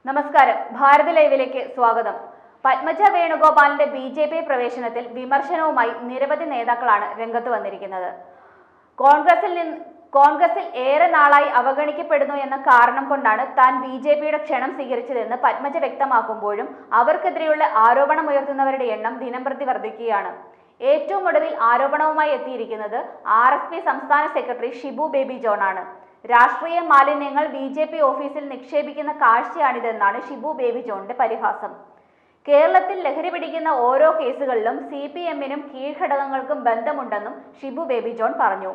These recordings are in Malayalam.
നമസ്കാരം, ഭാരത് ലൈവിലേക്ക് സ്വാഗതം. പത്മജ വേണുഗോപാലിന്റെ ബി.ജെ.പി. പ്രവേശനത്തിൽ വിമർശനവുമായി നിരവധി നേതാക്കളാണ് രംഗത്ത് വന്നിരിക്കുന്നത്. കോൺഗ്രസിൽ ഏറെ നാളായി അവഗണിക്കപ്പെടുന്നു എന്ന കാരണം കൊണ്ടാണ് താൻ ബി.ജെ.പിയുടെ ക്ഷണം സ്വീകരിച്ചതെന്ന് പത്മജ വ്യക്തമാക്കുമ്പോഴും അവർക്കെതിരെയുള്ള ആരോപണമുയർത്തുന്നവരുടെ എണ്ണം ദിനംപ്രതി വർദ്ധിക്കുകയാണ്. ഏറ്റവും ഒടുവിൽ ആരോപണവുമായി എത്തിയിരിക്കുന്നത് RSP സംസ്ഥാന സെക്രട്ടറി ഷിബു ബേബി ജോൺ ആണ്. രാഷ്ട്രീയ മാലിന്യങ്ങൾ ബി.ജെ.പി. ഓഫീസിൽ നിക്ഷേപിക്കുന്ന കാഴ്ചയാണിതെന്നാണ് ഷിബു ബേബി ജോണിന്റെ പരിഹാസം. കേരളത്തിൽ ലഹരി പിടിക്കുന്ന ഓരോ കേസുകളിലും CPM-നും കീഴ്ഘടകങ്ങൾക്കും ബന്ധമുണ്ടെന്നും ഷിബു ബേബി ജോൺ പറഞ്ഞു.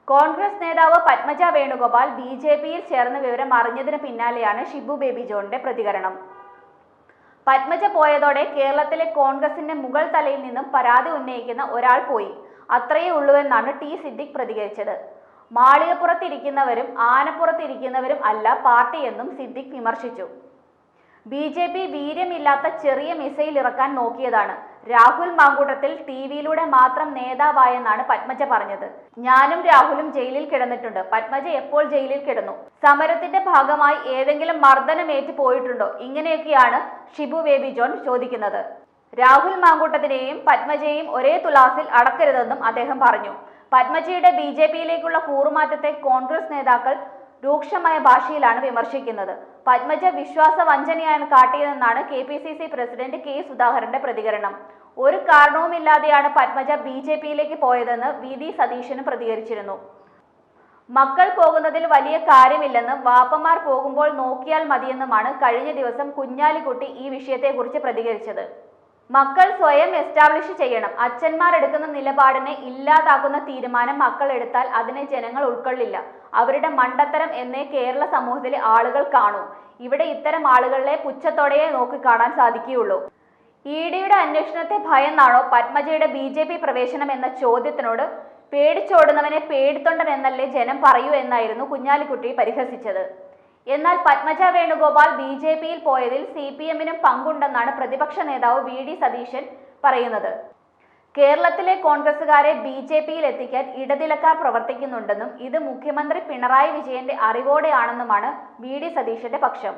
കോൺഗ്രസ് നേതാവ് പത്മജ വേണുഗോപാൽ ബി.ജെ.പിയിൽ ചേർന്ന വിവരം അറിഞ്ഞതിന് പിന്നാലെയാണ് ഷിബു ബേബി ജോണിന്റെ പ്രതികരണം. പത്മജ പോയതോടെ കേരളത്തിലെ കോൺഗ്രസിന്റെ മുകൾ തലയിൽ നിന്നും പരാതി ഉന്നയിക്കുന്ന ഒരാൾ പോയി, അത്രയേ ഉള്ളൂവെന്നാണ് ടി സിദ്ദിഖ് പ്രതികരിച്ചത്. മാളികപ്പുറത്തിരിക്കുന്നവരും ആനപ്പുറത്തിരിക്കുന്നവരും അല്ല പാർട്ടിയെന്നും സിദ്ദിഖ് വിമർശിച്ചു. ബി.ജെ.പി. വീര്യമില്ലാത്ത ചെറിയ മിസൈൽ ഇറക്കാൻ നോക്കിയതാണ്. രാഹുൽ മാങ്കൂട്ടത്തിൽ TV-യിലൂടെ മാത്രം നേതാവായെന്നാണ് പത്മജ പറഞ്ഞത്. ഞാനും രാഹുലും ജയിലിൽ കിടന്നിട്ടുണ്ട്. പത്മജ എപ്പോൾ ജയിലിൽ കിടന്നു? സമരത്തിന്റെ ഭാഗമായി ഏതെങ്കിലും മർദ്ദനമേറ്റ് പോയിട്ടുണ്ടോ? ഇങ്ങനെയൊക്കെയാണ് ഷിബു ബേബി ജോൺ ചോദിക്കുന്നത്. രാഹുൽ മാങ്കൂട്ടത്തിനെയും പത്മജയെയും ഒരേ തുലാസിൽ അടക്കരുതെന്നും അദ്ദേഹം പറഞ്ഞു. പത്മജയുടെ ബി.ജെ.പിയിലേക്കുള്ള കൂറുമാറ്റത്തെ കോൺഗ്രസ് നേതാക്കൾ രൂക്ഷമായ ഭാഷയിലാണ് വിമർശിക്കുന്നത്. പത്മജ വിശ്വാസവഞ്ചനയാണ് കാട്ടിയതെന്നാണ് KPCC പ്രസിഡന്റ് K. സുധാകരന്റെ പ്രതികരണം. ഒരു കാരണവുമില്ലാതെയാണ് പത്മജ ബി.ജെ.പിയിലേക്ക് പോയതെന്ന് VD സതീശനും പ്രതികരിച്ചിരുന്നു. മക്കൾ പോകുന്നതിൽ വലിയ കാര്യമില്ലെന്നും വാപ്പമാർ പോകുമ്പോൾ നോക്കിയാൽ മതിയെന്നുമാണ് കഴിഞ്ഞ ദിവസം കുഞ്ഞാലിക്കുട്ടി ഈ വിഷയത്തെക്കുറിച്ച് പ്രതികരിച്ചത്. മക്കൾ സ്വയം എസ്റ്റാബ്ലിഷ് ചെയ്യണം. അച്ഛന്മാർ എടുക്കുന്ന നിലപാടിനെ ഇല്ലാതാക്കുന്ന തീരുമാനം മക്കൾ എടുത്താൽ അതിനെ ജനങ്ങൾ ഉൾക്കൊള്ളില്ല. അവരുടെ മണ്ടത്തരം എന്നേ കേരള സമൂഹത്തിലെ ആളുകൾ കാണൂ. ഇവിടെ ഇത്തരം ആളുകളെ പുച്ഛത്തോടെ നോക്കിക്കാണാൻ സാധിക്കുകയുള്ളൂ. EDയുടെ അന്വേഷണത്തെ ഭയന്നാണോ പത്മജയുടെ ബി.ജെ.പി. പ്രവേശനം എന്ന ചോദ്യത്തിനോട് പേടിച്ചോടുന്നവനെ പേടിത്തൊണ്ടൻ എന്നല്ലേ ജനം പറയൂ എന്നായിരുന്നു കുഞ്ഞാലിക്കുട്ടി പരിഹസിച്ചത്. എന്നാൽ പത്മജ വേണുഗോപാൽ ബി.ജെ.പിയിൽ പോയതിൽ CPM-നും പങ്കുണ്ടെന്നാണ് പ്രതിപക്ഷ നേതാവ് VD സതീശൻ പറയുന്നത്. കേരളത്തിലെ കോൺഗ്രസുകാരെ ബി.ജെ.പിയിൽ എത്തിക്കാൻ ഇടനിലക്കാർ പ്രവർത്തിക്കുന്നുണ്ടെന്നും ഇത് മുഖ്യമന്ത്രി പിണറായി വിജയന്റെ അറിവോടെയാണെന്നുമാണ് VD സതീശന്റെ പക്ഷം.